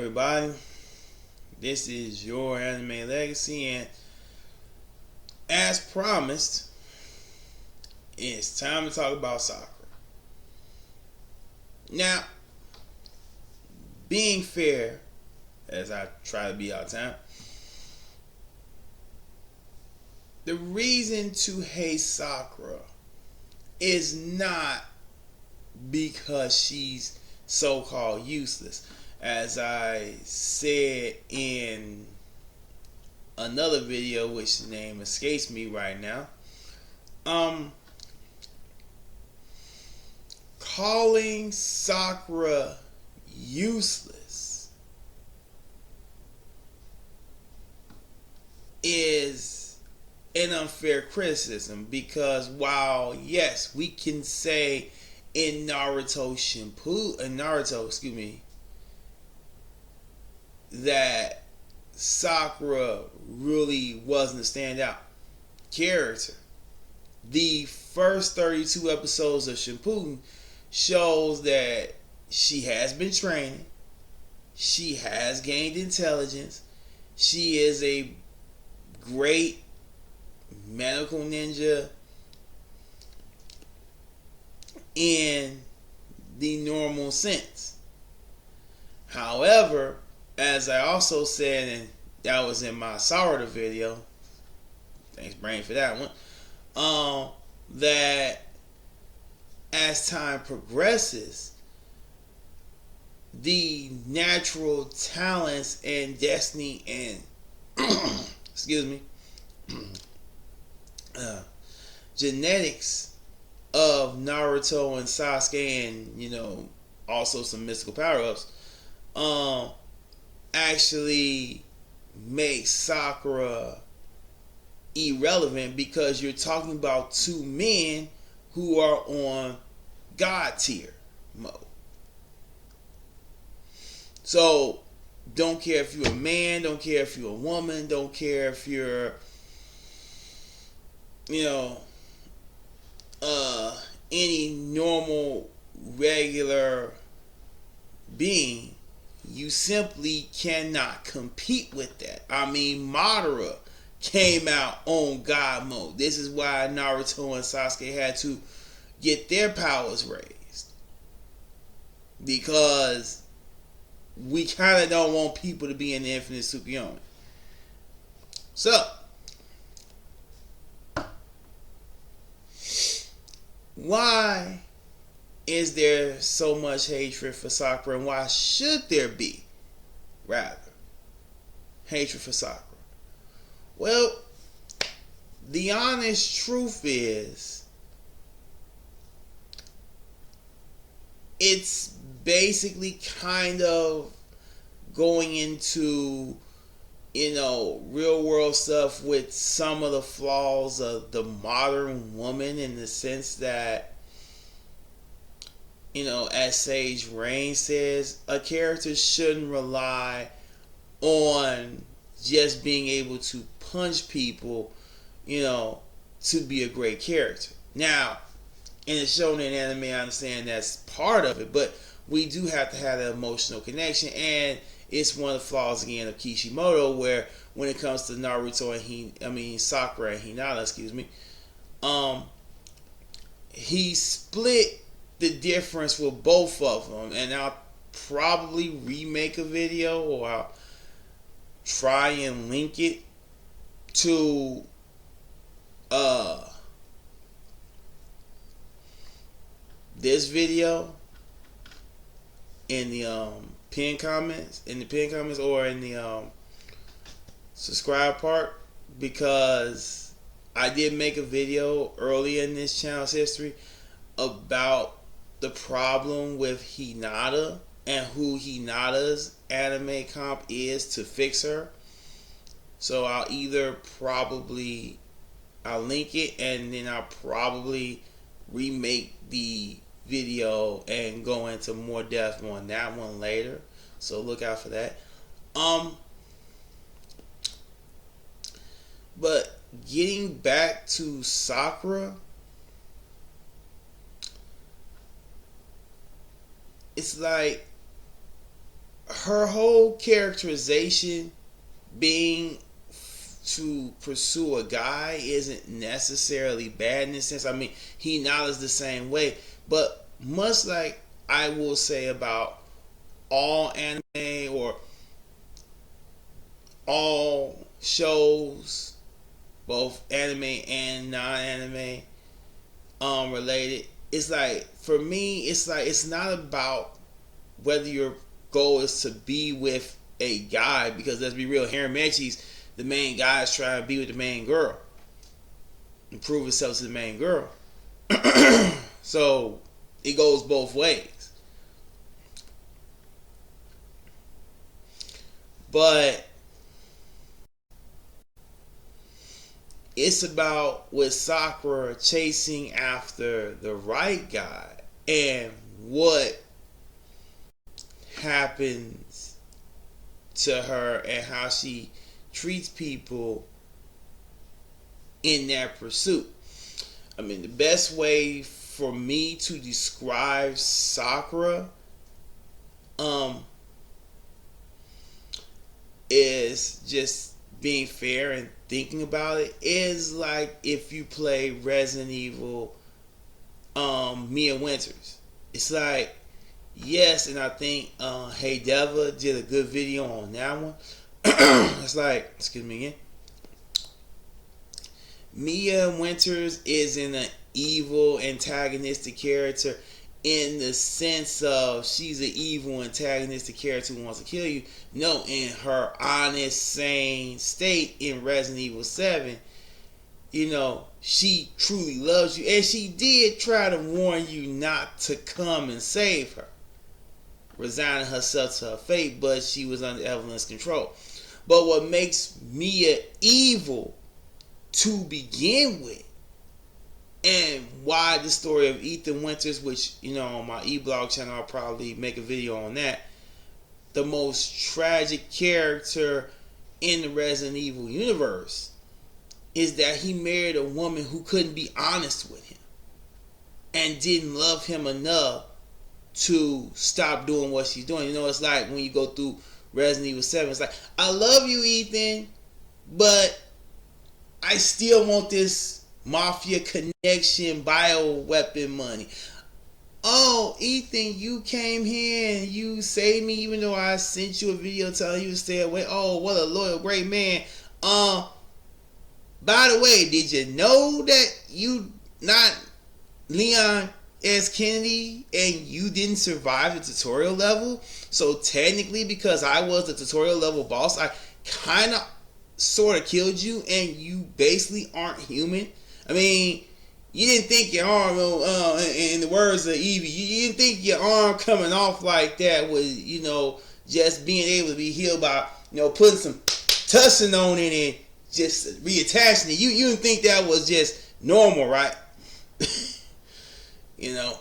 everybody? This is your Anime Legacy, and as promised, it's time to talk about Sakura. Now, being fair, as I try to be all the time, the reason to hate Sakura is not because she's so-called useless. As I said in another video, which the name escapes me right now, calling Sakura useless is an unfair criticism, because while yes, we can say in Naruto, that Sakura really wasn't a standout character. The first 32 episodes of Shippuden shows that she has been training, she has gained intelligence, she is a great medical ninja in the normal sense. However, as I also said, and that was in my Sakura video, thanks Brain for that one, that as time progresses, the natural talents and destiny and excuse me, genetics of Naruto and Sasuke, and also some mystical power-ups, actually makes Sakura irrelevant, because you're talking about two men who are on God tier mode. So don't care if you're a man, don't care if you're a woman, don't care if you're any normal regular being, you simply cannot compete with that. I mean, Madara came out on God mode. This is why Naruto and Sasuke had to get their powers raised, because we kind of don't want people to be in the infinite Tsukuyomi. So, why is there so much hatred for Sakura, and why should there be, rather, hatred for Sakura? Well, the honest truth is, it's basically kind of going into real world stuff with some of the flaws of the modern woman, in the sense that, as Sage Rain says, a character shouldn't rely on just being able to punch people, to be a great character. Now, in a shonen anime, I understand that's part of it, but we do have to have an emotional connection, and it's one of the flaws again of Kishimoto, where when it comes to Naruto and Sakura and Hinata, he split the difference with both of them, and I'll probably remake a video, or I'll try and link it to this video in the pinned comments, or in the subscribe part, because I did make a video earlier in this channel's history about the problem with Hinata and who Hinata's anime comp is to fix her. So I'll link it, and then I'll probably remake the video and go into more depth on that one later. So look out for that. But getting back to Sakura, it's like her whole characterization being to pursue a guy isn't necessarily bad in this sense. I mean, he acknowledged the same way, but much like I will say about all anime or all shows, both anime and non-anime related, it's like for me, it's like it's not about whether your goal is to be with a guy, because let's be real, Haramechi's the main guy is trying to be with the main girl and prove himself to the main girl. So it goes both ways. But it's about with Sakura chasing after the right guy and what happens to her and how she treats people in that pursuit. I mean, the best way for me to describe Sakura is just being fair and thinking about it, is like if you play Resident Evil Mia Winters. It's like, yes, and I think Hey Deva did a good video on that one. It's like, excuse me again, Mia Winters is an evil antagonistic character in the sense of she's an evil antagonistic character who wants to kill you. No, in her honest, sane state in Resident Evil 7, you know, she truly loves you, and she did try to warn you not to come and save her, resigning herself to her fate, but she was under Evelyn's control. But what makes Mia evil to begin with, and why the story of Ethan Winters, which, you know, on my e-blog channel I'll probably make a video on that, the most tragic character in the Resident Evil universe, is that he married a woman who couldn't be honest with him and didn't love him enough to stop doing what she's doing. You know, it's like when you go through Resident Evil 7, it's like, I love you, Ethan, but I still want this mafia connection, bioweapon money. Oh, Ethan, you came here and you saved me even though I sent you a video telling you to stay away. Oh, what a loyal, great man. By the way, did you know that you not Leon S. Kennedy and you didn't survive the tutorial level? So technically, because I was the tutorial level boss, I kind of sort of killed you, and you basically aren't human. I mean, you didn't think your arm, in the words of Evie, you didn't think your arm coming off like that was, you know, just being able to be healed by, you know, putting some tussin on it and just reattaching it. You didn't think that was just normal, right? You know.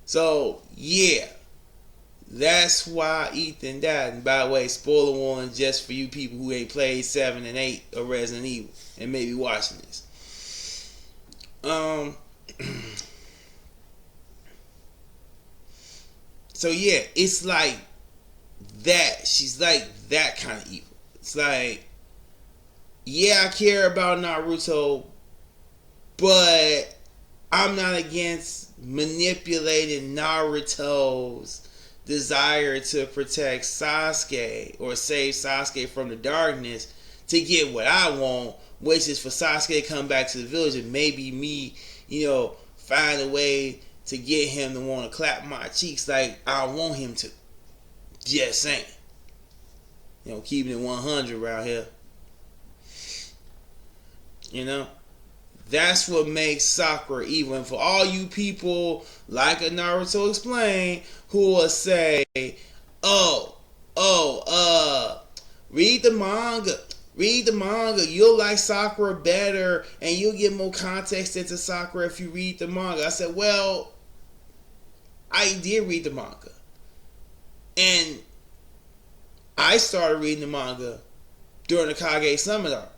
So, yeah. That's why Ethan died. And by the way, spoiler warning just for you people who ain't played 7 and 8 of Resident Evil and maybe watching this. So yeah, it's like that. She's like that kind of evil. It's like, yeah, I care about Naruto, but I'm not against manipulating Naruto's desire to protect Sasuke or save Sasuke from the darkness to get what I want, which is for Sasuke to come back to the village and maybe me, you know, find a way to get him to want to clap my cheeks like I want him to. Just saying. You know, keeping it 100 around here. You know? That's what makes Sakura evil. And for all you people, like a Naruto explained, who will say, read the manga. Read the manga. You'll like Sakura better and you'll get more context into Sakura if you read the manga. I said, well, I did read the manga. And I started reading the manga during the Kage Summit arc.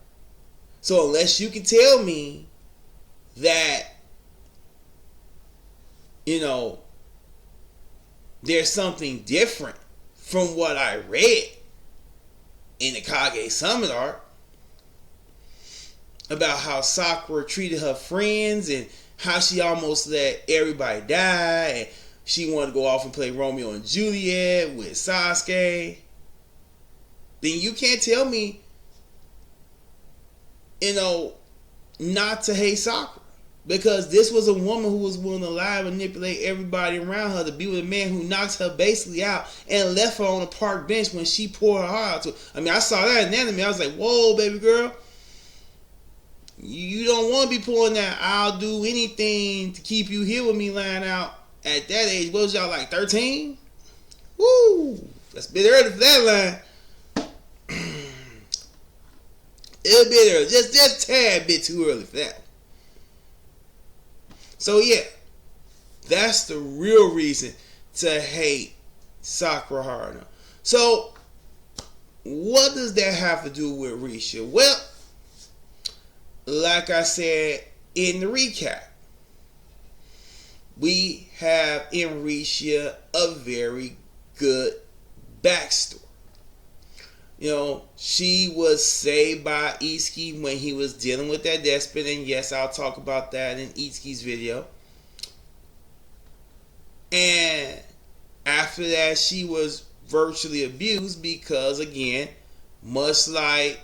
So unless you can tell me that, you know, there's something different from what I read in the Kage Summit arc about how Sakura treated her friends and how she almost let everybody die, and she wanted to go off and play Romeo and Juliet with Sasuke. Then you can't tell me, not to hate Sakura. Because this was a woman who was willing to lie and manipulate everybody around her to be with a man who knocks her basically out and left her on a park bench when she poured her heart out to her. I mean, I saw that in anime. I was like, whoa, baby girl. You don't want to be pulling that I'll do anything to keep you here with me line out at that age. What was y'all, like 13? Woo! That's a bit early for that line. A bit early. Just a tad bit too early for that. So yeah, that's the real reason to hate Sakura Haruno. So what does that have to do with Risha? Well, like I said in the recap, we have in Risha a very good backstory. She was saved by Itsuki when he was dealing with that despot, and yes, I'll talk about that in Itsuki's video. And after that, she was virtually abused because, again, much like,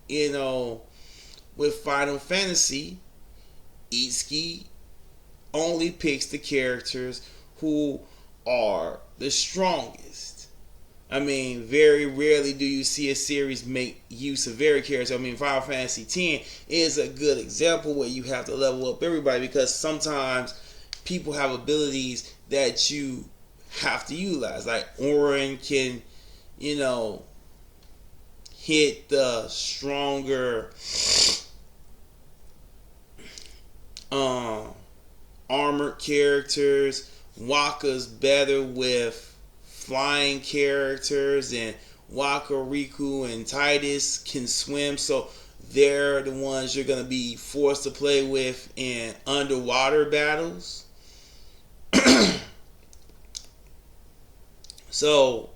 with Final Fantasy, Itsuki only picks the characters who are the strongest. I mean, very rarely do you see a series make use of very characters. I mean, Final Fantasy X is a good example where you have to level up everybody because sometimes people have abilities that you have to utilize. Like Orin can, hit the stronger armored characters. Waka's better with flying characters, and Waka, Riku, and Titus can swim, so they're the ones you're going to be forced to play with in underwater battles. So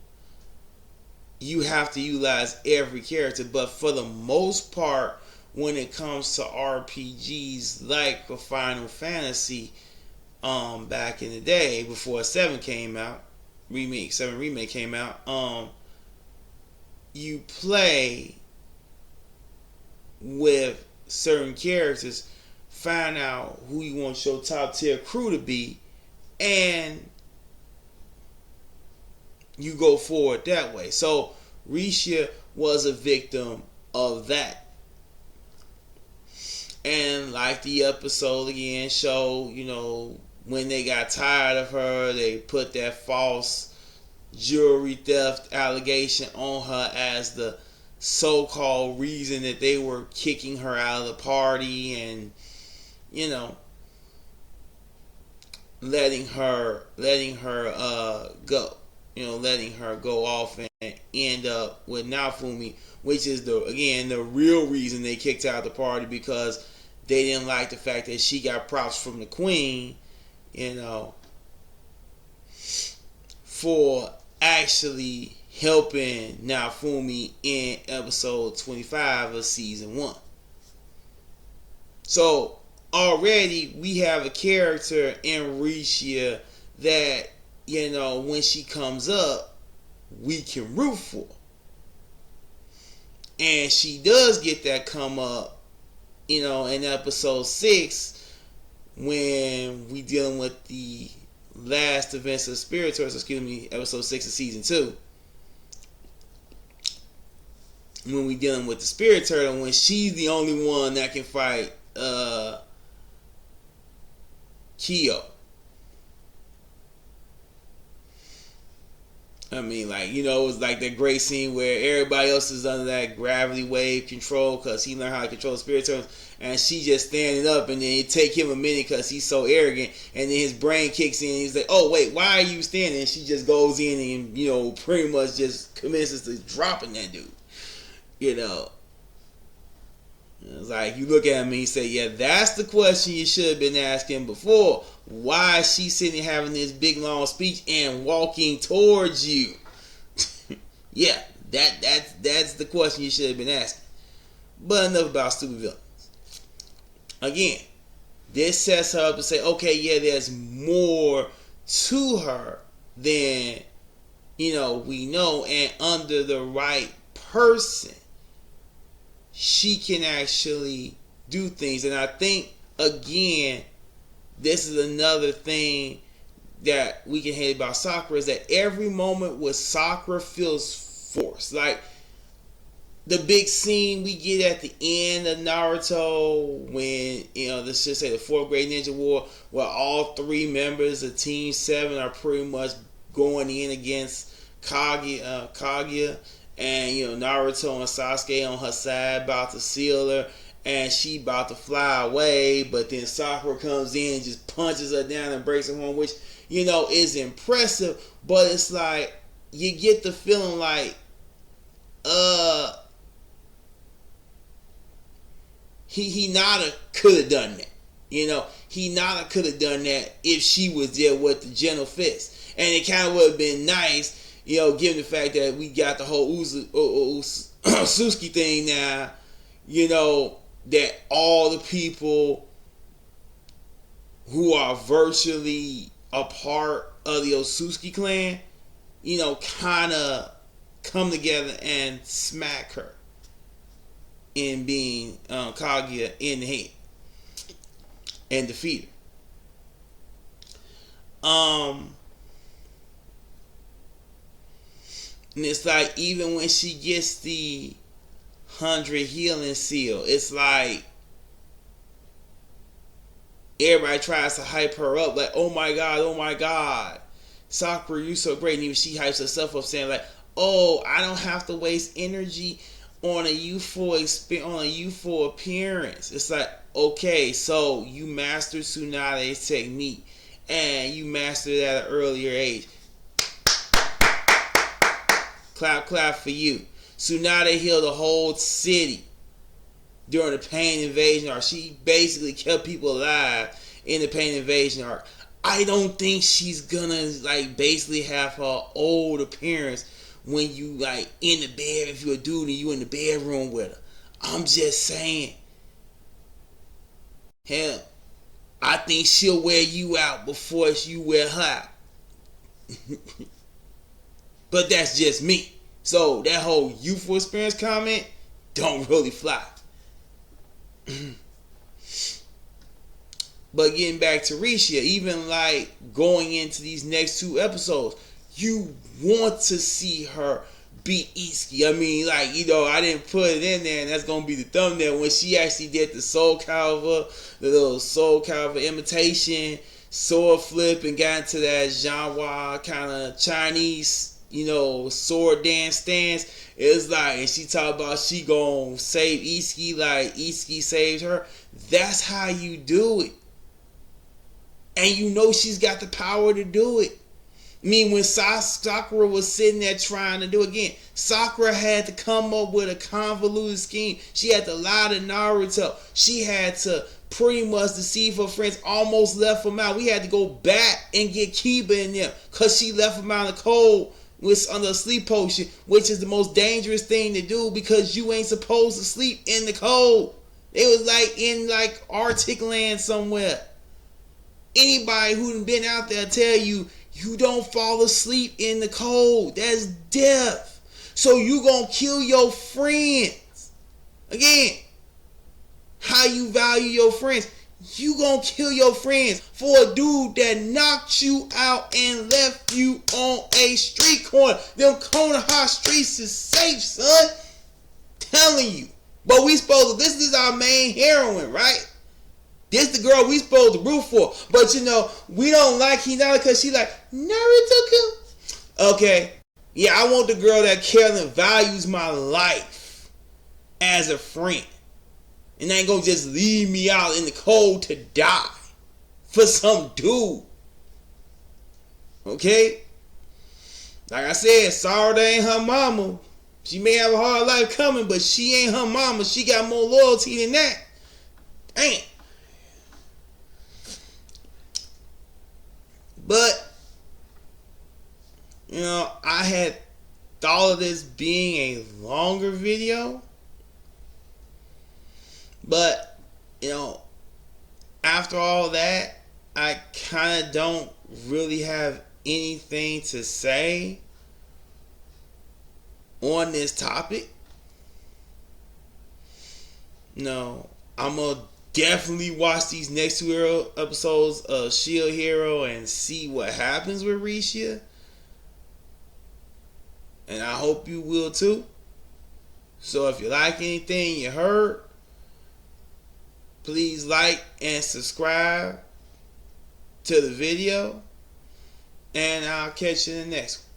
you have to utilize every character, but for the most part, when it comes to RPGs like a Final Fantasy, back in the day before 7 came out, 7 remake came out, you play with certain characters, find out who you want your top tier crew to be, and you go forward that way. So Risha was a victim of that. And like the episode again showed, when they got tired of her, they put that false jewelry theft allegation on her as the so-called reason that they were kicking her out of the party, and letting her go, letting her go off and end up with Naofumi, which is the real reason they kicked her out of the party, because they didn't like the fact that she got props from the queen, for actually helping Naofumi in episode 25 of season 1. So already we have a character in Risha that, when she comes up, we can root for. And she does get that come up, in episode 6 when we dealing with the last events of Spiritors, episode 6 of season 2. When we dealing with the Spirit Turtle, when she's the only one that can fight Kyo. I mean, it was like that great scene where everybody else is under that gravity wave control because he learned how to control the spirit turtles, and she just standing up, and then it take him a minute because he's so arrogant, and then his brain kicks in, and he's like, oh wait, why are you standing? And she just goes in and, pretty much just commences to dropping that dude. It's like you look at me and say, yeah, that's the question you should have been asking before. Why is she sitting having this big long speech and walking towards you? Yeah, that's the question you should have been asking. But enough about stupid villains. Again, this sets her up to say, okay, yeah, there's more to her than we know, and under the right person, she can actually do things. And I think, again, this is another thing that we can hate about Sakura, is that every moment with Sakura feels forced. Like the big scene we get at the end of Naruto when, let's just say the 4th grade ninja war, where all 3 members of Team 7 are pretty much going in against Kaguya, and Naruto and Sasuke on her side about to seal her, and she about to fly away, but then Sakura comes in and just punches her down and breaks her home, which is impressive. But it's like you get the feeling like he Nada could have done that. He Nada could have done that if she was there with the gentle fist, and it kind of would have been nice. Given the fact that we got the whole Suzuki thing now, that all the people who are virtually a part of the Otsutsuki clan, kind of come together and smack her in being Kaguya in the head and defeat her. And it's like, even when she gets the 100 healing seal, it's like everybody tries to hype her up, like, oh my god, Sakura, you so great. And even she hypes herself up, saying like, oh, I don't have to waste energy on a youthful appearance. It's like, okay, so you mastered Tsunade's technique, and you mastered it at an earlier age. Clap for you. Tsunade healed the whole city during the Pain Invasion arc. She basically kept people alive in the Pain Invasion arc. I don't think she's gonna basically have her old appearance when you in the bed, if you're a dude and you in the bedroom with her. I'm just saying. Hell, I think she'll wear you out before you wear her out. But that's just me. So that whole youthful experience comment don't really fly. But getting back to Risha, even going into these next 2 episodes, you want to see her beat Itsuki. I mean, I didn't put it in there, and that's gonna be the thumbnail, when she actually did the Soul Calibur, the little Soul Calibur imitation sword flip, and got into that genre kind of Chinese, sword dance stance. It's and she talked about she gonna save Itsuki like Itsuki saved her. That's how you do it. And she's got the power to do it. I mean, when Sakura was sitting there trying to do it again, Sakura had to come up with a convoluted scheme. She had to lie to Naruto. She had to pretty much deceive her friends, almost left them out. We had to go back and get Kiba in there because she left them out in the cold under a sleep potion, which is the most dangerous thing to do because you ain't supposed to sleep in the cold. It was in Arctic land somewhere. Anybody who's been out there tell you don't fall asleep in the cold. That's death. So you gonna kill your friends. Again, how you value your friends. You gonna kill your friends for a dude that knocked you out and left you on a street corner. Them Konoha streets is safe, son. Telling you. But this is our main heroine, right? This the girl we supposed to root for. But we don't like Hinata because she Naruto. Okay. Yeah, I want the girl that cares and values my life as a friend. And ain't gonna just leave me out in the cold to die for some dude. Okay? Like I said, sorry they ain't her mama. She may have a hard life coming, but she ain't her mama. She got more loyalty than that. Damn. But, I had thought of this being a longer video. But, after all that, I kind of don't really have anything to say on this topic. No, I'm going to definitely watch these next 2 episodes of Shield Hero and see what happens with Risha. And I hope you will too. So if you like anything you heard, please like and subscribe to the video. And I'll catch you in the next one.